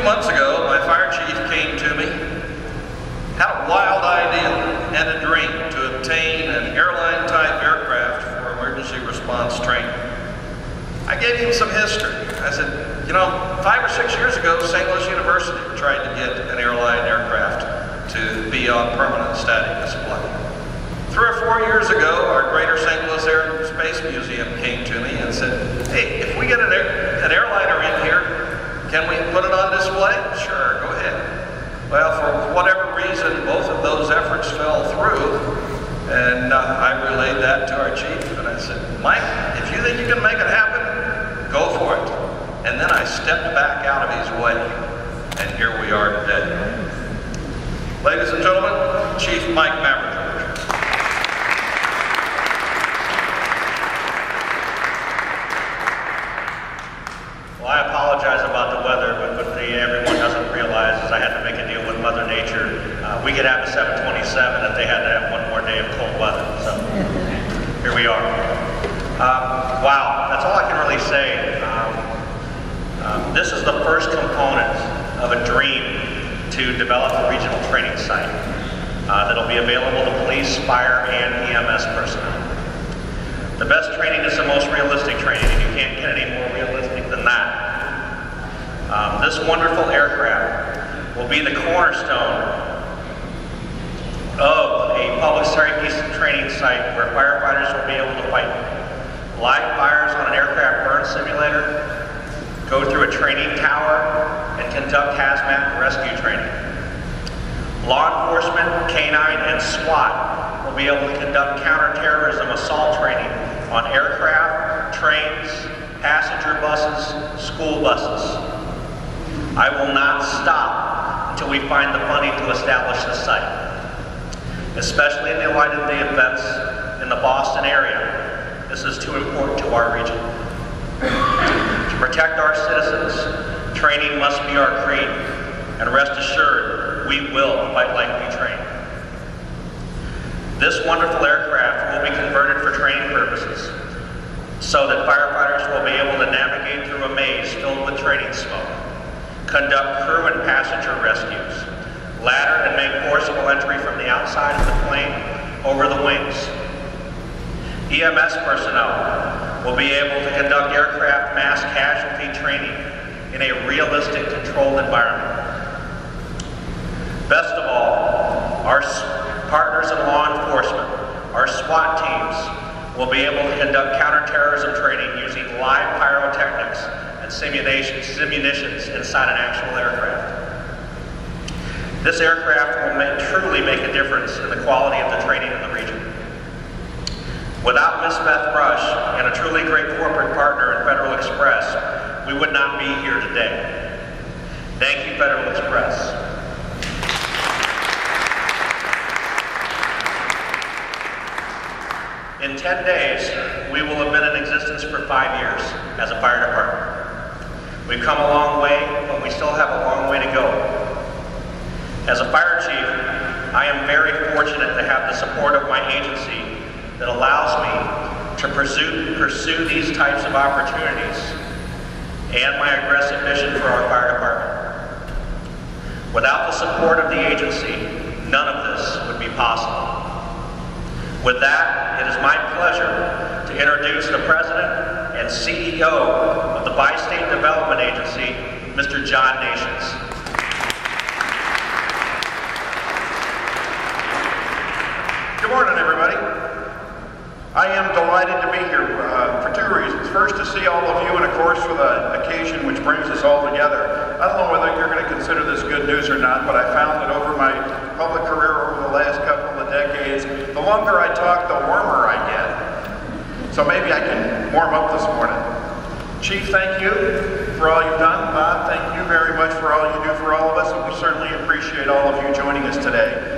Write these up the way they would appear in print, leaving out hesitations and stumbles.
months ago, my fire chief came to me, had a wild idea and a dream to obtain an airline-type aircraft for emergency response training. I gave him some history. I said, you know, 5 or 6 years ago, St. Louis University tried to get an airline aircraft to be on permanent static display. 3 or 4 years ago, our Greater St. Louis Air and Space Museum came to me and said, hey, if we get an airliner in here, can we put it on display? Sure, go ahead. Well, for whatever reason, both of those efforts fell through, and I relayed that to our chief, and I said, Mike, if you think you can make it happen, go for it. And then I stepped back out of his way, and here we are today. Ladies and gentlemen, Chief Mike Maverick. Well, I apologize about the weather, but what everyone doesn't realize is I had to make a deal with Mother Nature. We could have a 727 if they had to have one more day of cold weather. So here we are. Wow, that's all I can really say. This is the first component of a dream to develop a regional training site that'll be available to police, fire, and EMS personnel. The best training is the most realistic training, and you can't get any more realistic than that. This wonderful aircraft will be the cornerstone of a public centerpiece training site where firefighters will be able to fight live fires on an aircraft burn simulator, go through a training tower, and conduct hazmat rescue training. Law enforcement, canine, and SWAT will be able to conduct counterterrorism assault training on aircraft, trains, passenger buses, school buses. I will not stop until we find the funding to establish this site, especially in the light of the events in the Boston area. This is too important to our region. To protect our citizens, training must be our creed, and rest assured, we will fight like we train. This wonderful aircraft will be converted for training purposes so that firefighters will be able to navigate through a maze filled with training smoke, conduct crew and passenger rescues, ladder and make forcible entry from the outside of the plane over the wings. EMS personnel will be able to conduct aircraft mass casualty training in a realistic, controlled environment. Best of all, our partners in law enforcement, our SWAT teams, will be able to conduct counterterrorism training using live pyrotechnics and simulations inside an actual aircraft. This aircraft will truly make a difference in the quality of the training in the region. Without Ms. Beth Rush and a truly great corporate partner in Federal Express, we would not be here today. Thank you, Federal Express. In 10 days, we will have been in existence for 5 years as a fire department. We've come a long way, but we still have a long way to go. As a fire chief, I am very fortunate to have the support of my agency that allows me to pursue these types of opportunities and my aggressive mission for our fire department. Without the support of the agency, none of this would be possible. With that, it is my pleasure to introduce the President and CEO of the Bi-State Development Agency, Mr. John Nations. Good morning, everybody. I am delighted to be here for 2 reasons. First, to see all of you, and of course for the occasion which brings us all together. I don't know whether you're going to consider this good news or not, but I found that over my public career over the last couple of decades, the longer I talk, the warmer I get. So maybe I can warm up this morning. Chief, thank you for all you've done. Bob, thank you very much for all you do for all of us, and we certainly appreciate all of you joining us today.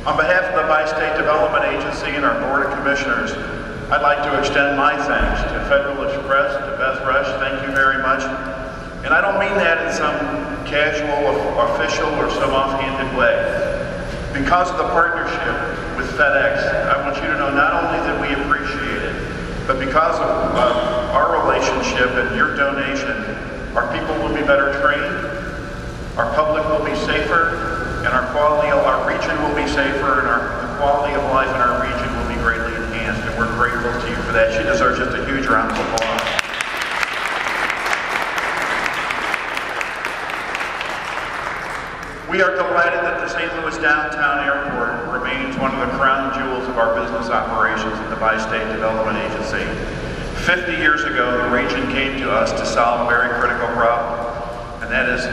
On behalf of the Bi-State Development Agency and our Board of Commissioners, I'd like to extend my thanks to Federal Express, to Beth Rush, thank you very much. And I don't mean that in some casual, official, or some offhanded way. Because of the partnership with FedEx, I want you to know not only that we appreciate it, but because of our relationship and your donation, our people will be better trained, and our region will be safer, and the quality of life in our region will be greatly enhanced, and we're grateful to you for that. She deserves just a huge round of applause. We are delighted that the St. Louis Downtown Airport remains one of the crown jewels of our business operations at the Bi-State Development Agency. 50 years ago, the region came to us to solve a very critical problem, and that is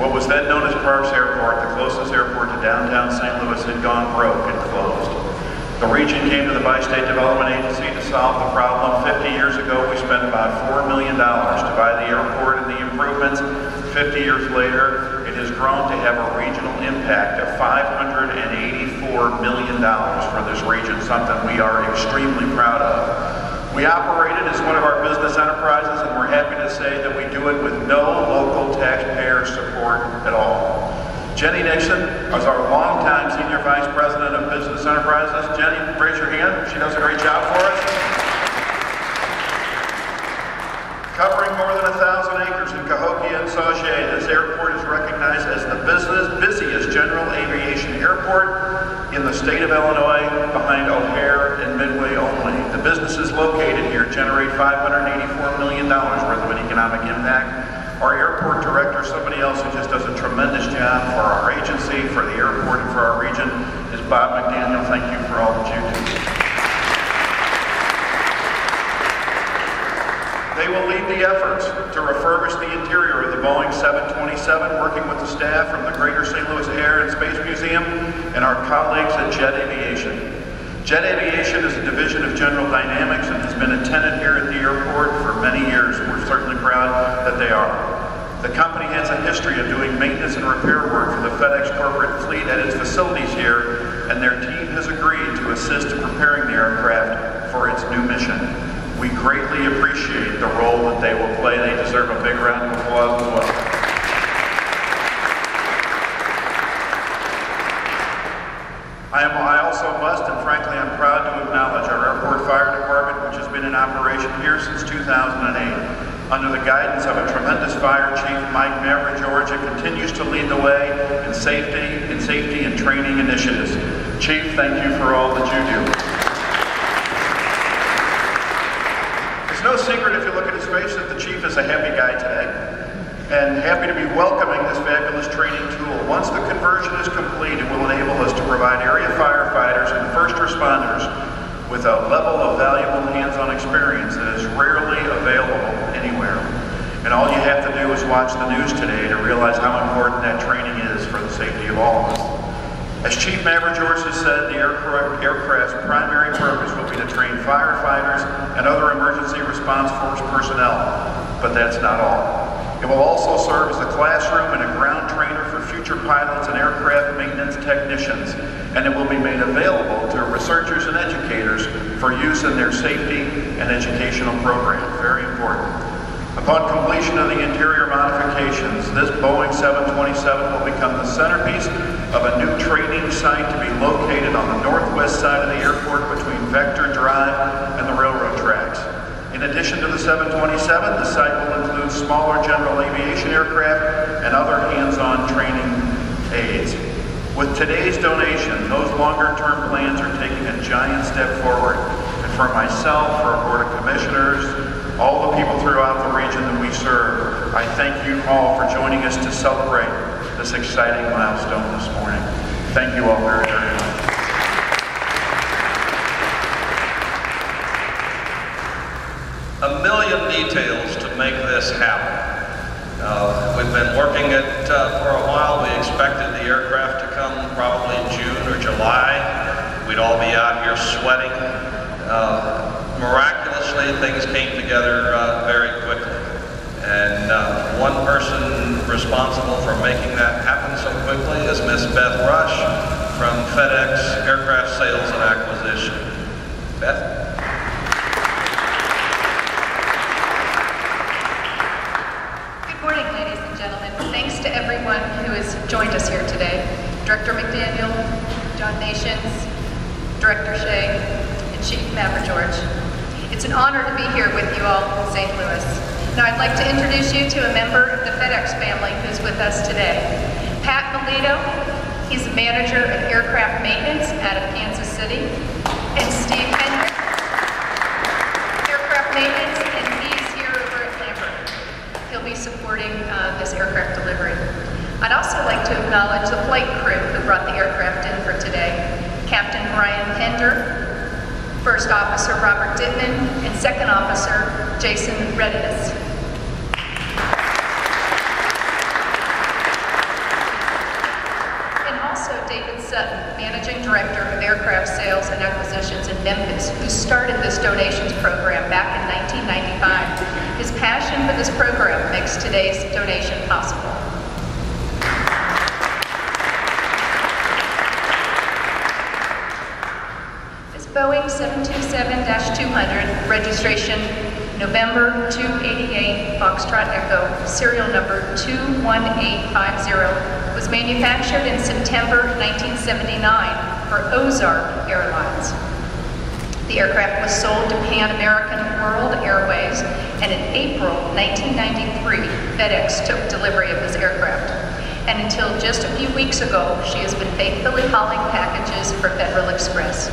what was then known as Parks Airport, the closest airport to downtown St. Louis, had gone broke and closed. The region came to the Bi-State Development Agency to solve the problem. 50 years ago, we spent about $4 million to buy the airport and the improvements. 50 years later, it has grown to have a regional impact of $584 million for this region, something we are extremely proud of. We operate it as one of our business enterprises, and we're happy to say that we do it with no local taxpayer support at all. Jenny Nixon is our longtime Senior Vice President of Business Enterprises. Jenny, raise your hand. She does a great job for us. Covering more than 1,000 acres in Cahokia and Sauget, this airport is recognized as the busiest general aviation airport in the state of Illinois, behind O'Hare and Midway only. The businesses located here generate $584 million worth of an economic impact. Our airport director, somebody else who just does a tremendous job for our agency, for the airport, and for our region, is Bob McDaniel. Thank you for all that you do. They will lead the efforts to refurbish the interior of the Boeing 727, working with the staff from the Greater St. Louis Air and Space Museum and our colleagues at Jet Aviation. Jet Aviation is a division of General Dynamics and has been a tenant here at the airport for many years. We're certainly proud that they are. The company has a history of doing maintenance and repair work for the FedEx corporate fleet at its facilities here, and their team has agreed to assist in preparing the aircraft for its new mission. We greatly appreciate the role that they will play. They deserve a big round of applause as well. I also must, and frankly I'm proud to acknowledge our airport fire department, which has been in operation here since 2008. Under the guidance of a tremendous fire chief, Mike Mavra-George, it continues to lead the way in safety and training initiatives. Chief, thank you for all that you do. It's no secret if you look at his face that the chief is a happy guy today, and happy to be welcoming this fabulous training tool. Once the conversion is complete, it will enable us to provide area firefighters and first responders with a level of valuable hands-on experience that is rarely available anywhere. And all you have to do is watch the news today to realize how important that training is for the safety of all of us. As Chief Mavra-George has said, the aircraft's primary purpose will be to train firefighters and other emergency response force personnel, but that's not all. It will also serve as a classroom and a ground trainer for future pilots and aircraft maintenance technicians, and it will be made available to researchers and educators for use in their safety and educational programs. Very important. Upon completion of the interior modifications, this Boeing 727 will become the centerpiece of a new training site to be located on the northwest side of the airport between Vector Drive and the railroad tracks. In addition to the 727, the site will include smaller general aviation aircraft and other hands-on training aids. With today's donation, those longer-term plans are taking a giant step forward. And for myself, for our Board of Commissioners, all the people throughout the region that we serve, I thank you all for joining us to celebrate this exciting milestone this morning. Thank you all very, very much. A million details to make this happen. We've been working it for a while. We expected the aircraft to come probably June or July. We'd all be out here sweating. Miraculously, things came together very quickly. And one person responsible for making that happen so quickly is Miss Beth Rush from FedEx Aircraft Sales and Acquisition. Beth? Thanks to everyone who has joined us here today. Director McDaniel, John Nations, Director Shea, and Chief Mavra-George. It's an honor to be here with you all in St. Louis. Now I'd like to introduce you to a member of the FedEx family who's with us today. Pat Melito, he's Manager of Aircraft Maintenance out of Kansas City, and Steve Hendrick, Aircraft Maintenance, and he's here over at Lambert. He'll be supporting this aircraft delivery. I'd also like to acknowledge the flight crew who brought the aircraft in for today. Captain Brian Pender, First Officer Robert Dittman, and Second Officer Jason Redinus. And also David Sutton, Managing Director of Aircraft Sales and Acquisitions in Memphis, who started this donations program back in 1995. His passion for this program makes today's donation possible. Boeing 727-200, registration November 288 Foxtrot Echo, serial number 21850, was manufactured in September 1979 for Ozark Airlines. The aircraft was sold to Pan American World Airways, and in April 1993, FedEx took delivery of this aircraft. And until just a few weeks ago, she has been faithfully hauling packages for FedEx Express.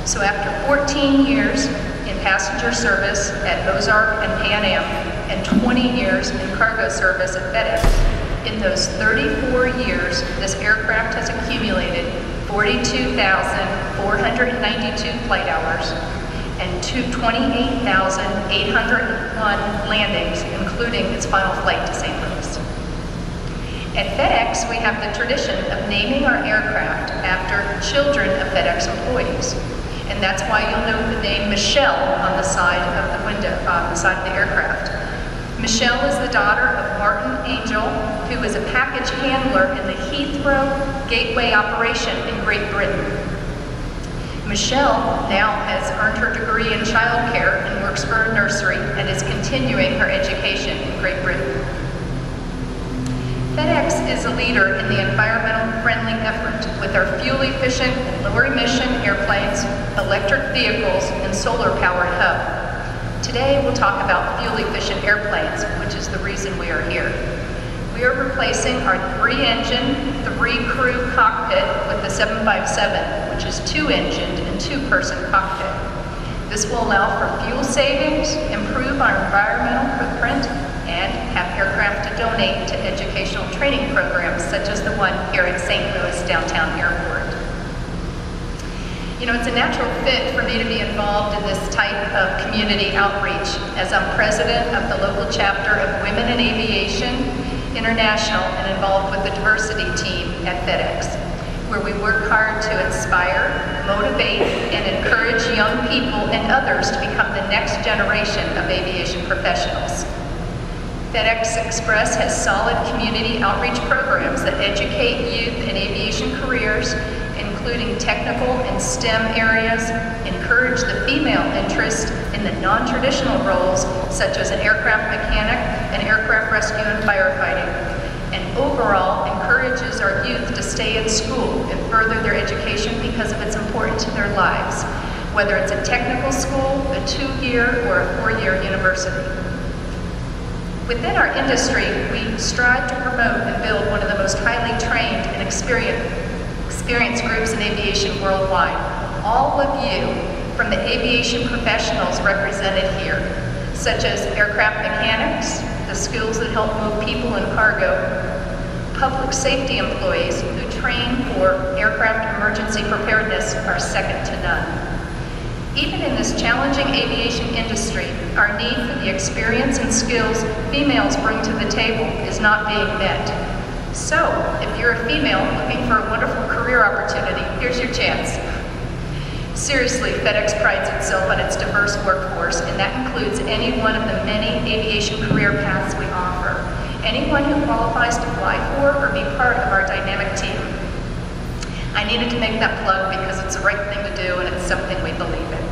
So after 14 years in passenger service at Ozark and Pan Am, and 20 years in cargo service at FedEx, in those 34 years, this aircraft has accumulated 42,492 flight hours and 28,801 landings, including its final flight to St. Louis. At FedEx, we have the tradition of naming our aircraft after children of FedEx employees. And that's why you'll note the name Michelle on the side of the window, on the side of the aircraft. Michelle is the daughter of Martin Angel, who is a package handler in the Heathrow Gateway operation in Great Britain. Michelle now has earned her degree in childcare and works for a nursery and is continuing her education in Great Britain. FedEx is a leader in the environmental-friendly effort with our fuel-efficient and lower-emission airplanes, electric vehicles, and solar-powered hub. Today, we'll talk about fuel-efficient airplanes, which is the reason we are here. We are replacing our 3-engine, 3-crew cockpit with the 757, which is 2-engined and 2-person cockpit. This will allow for fuel savings, improve our environmental footprint, and have aircraft to donate to educational training programs such as the one here at St. Louis Downtown Airport. You know, it's a natural fit for me to be involved in this type of community outreach, as I'm president of the local chapter of Women in Aviation International and involved with the diversity team at FedEx, where we work hard to inspire, motivate, and encourage young people and others to become the next generation of aviation professionals. FedEx Express has solid community outreach programs that educate youth in aviation careers, including technical and STEM areas, encourage the female interest in the non-traditional roles such as an aircraft mechanic and aircraft rescue and firefighting, and overall encourages our youth to stay in school and further their education because of its importance to their lives, whether it's a technical school, a 2-year, or a 4-year university. Within our industry, we strive to promote and build one of the most highly trained and experienced groups in aviation worldwide. All of you from the aviation professionals represented here, such as aircraft mechanics, the skills that help move people and cargo, public safety employees who train for aircraft emergency preparedness are second to none. Even in this challenging aviation industry, our need for the experience and skills females bring to the table is not being met. So, if you're a female looking for a wonderful career opportunity, here's your chance. Seriously, FedEx prides itself on its diverse workforce, and that includes any one of the many aviation career paths we offer. Anyone who qualifies to fly for or be part of our dynamic team. I needed to make that plug because it's the right thing to do and it's something we believe in.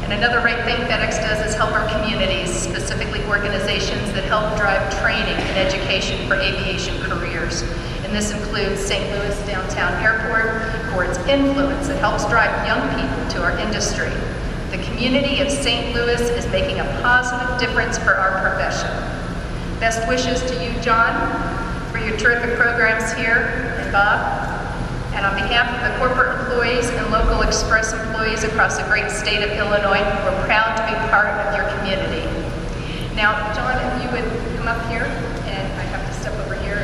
And another right thing FedEx does is help our communities, specifically organizations that help drive training and education for aviation careers. And this includes St. Louis Downtown Airport for its influence that helps drive young people to our industry. The community of St. Louis is making a positive difference for our profession. Best wishes to you, John, for your terrific programs here, and Bob, And on behalf of the corporate employees and local express employees across the great state of Illinois, we're proud to be part of your community. Now, John, if you would come up here, and I have to step over here.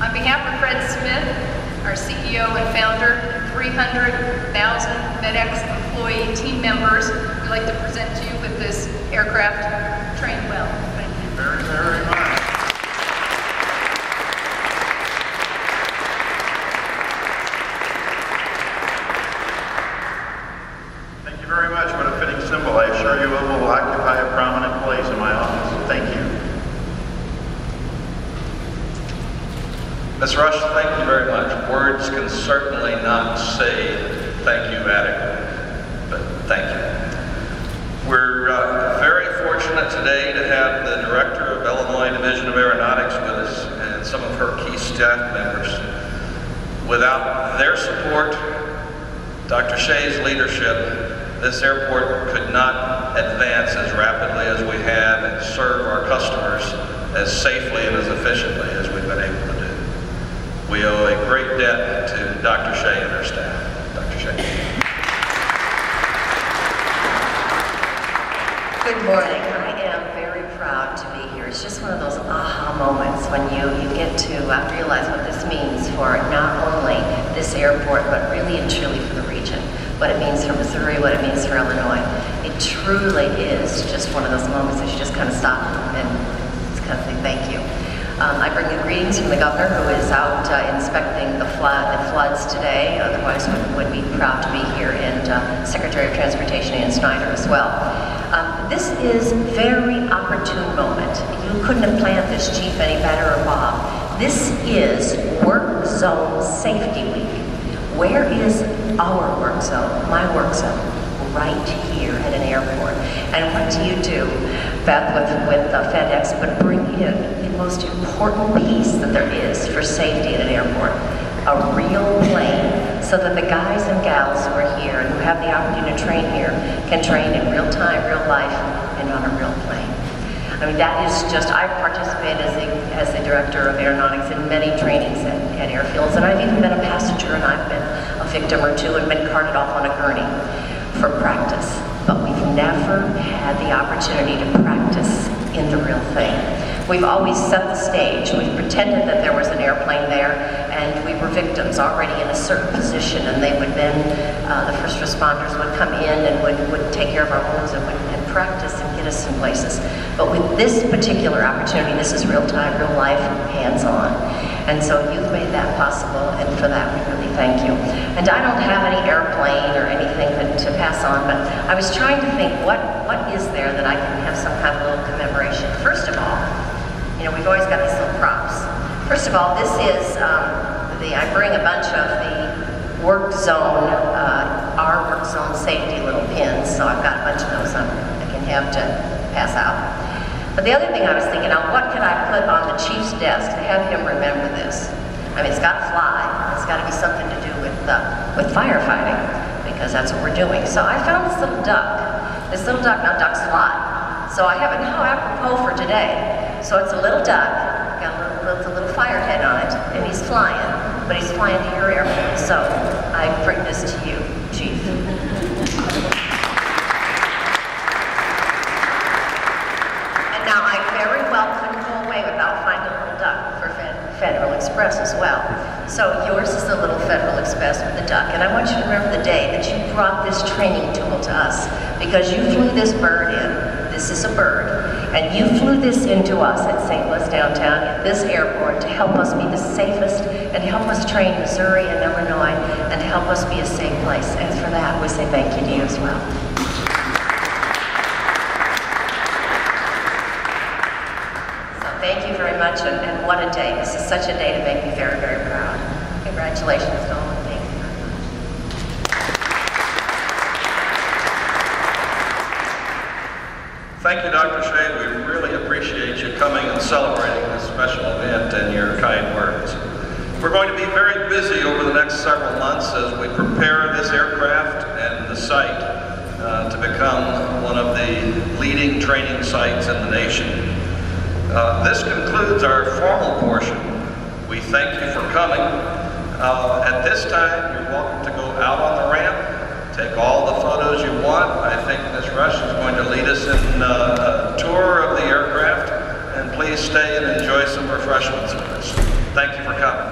On behalf of Fred Smith, our CEO and founder, and 300,000 FedEx employee team members, we'd like to present to you with this aircraft trained well. Thank you. Very, very much. Thank you very much. What a fitting symbol. I assure you it will occupy a prominent place in my office. Thank you. Ms. Rush, thank you very much. Words can certainly not say thank you adequately, but thank you. We're very fortunate today to have the Director of Illinois Division of Aeronautics with us and some of her key staff members. Without their support, Dr. Shea's leadership, this airport could not advance as rapidly as we have and serve our customers as safely and as efficiently as we've been able to do. We owe a great debt to Dr. Shea and her staff. Dr. Shea. Good morning. I am very proud to be here. It's just one of those aha moments when you get to realize what this means for not only this airport, but really and truly for the region. What it means for Missouri, what it means for Illinois. It truly is just one of those moments that you just kind of stop and just kind of say thank you. I bring you greetings from the governor, who is out inspecting the floods today. Otherwise, would be proud to be here, and Secretary of Transportation Ann Snyder as well. This is very opportune moment. You couldn't have planned this, Chief, any better, or Bob. This is Work Zone Safety Week. Where is our work zone, my work zone? Right here at an airport. And what do you do, Beth, with FedEx, but bring in the most important piece that there is for safety at an airport, a real plane, so that the guys and gals who are here and who have the opportunity to train here can train in real time, real life, and on a real plane. I mean, that is just, I've participated as the Director of Aeronautics in many trainings at airfields, and I've even been a passenger, and I've been a victim or two and been carted off on a gurney for practice. But we've never had the opportunity to practice in the real thing. We've always set the stage. We've pretended that there was an airplane there, and we were victims already in a certain position, and they would then, the first responders would come in and would take care of our wounds and practice and get us in places. But with this particular opportunity, this is real time, real life, hands-on. And so you've made that possible, and for that we really thank you. And I don't have any airplane or anything to pass on, but I was trying to think, what is there that I can have some kind of little commemoration? First of all, you know, we've always got these little props. First of all, this is I bring a bunch of the work zone, our work zone safety little pins, so I've got a bunch of those I can have to pass out. But the other thing I was thinking, now what can I put on the chief's desk to have him remember this? I mean, it's got to fly. It's got to be something to do with firefighting, because that's what we're doing. So I found this little duck. This little duck, now ducks fly. So I have it now apropos for today. So it's a little duck, got a little fire head on it, and he's flying, but he's flying to your airport. So I bring this to you, Chief. And now I very well couldn't go away without finding a little duck for Federal Express as well. So yours is the little Federal Express with the duck. And I want you to remember the day that you brought this training tool to us, because you flew this bird in. This is a bird. And you flew this into us at St. Louis downtown at this airport to help us be the safest and help us train Missouri and Illinois and help us be a safe place. And for that, we say thank you to you as well. So thank you very much, and what a day. This is such a day to make me very, very proud. Congratulations to all. Thank you very much. Thank you, Dr. Shea. We really appreciate you coming and celebrating this special event and your kind words. We're going to be very busy over the next several months as we prepare this aircraft and the site to become one of the leading training sites in the nation. This concludes our formal portion. We thank you for coming. At this time, you're welcome to go out on the ramp, take all the photos you want. I think Ms. Rush is going to lead us in a tour of the aircraft, and please stay and enjoy some refreshments with us. Thank you for coming.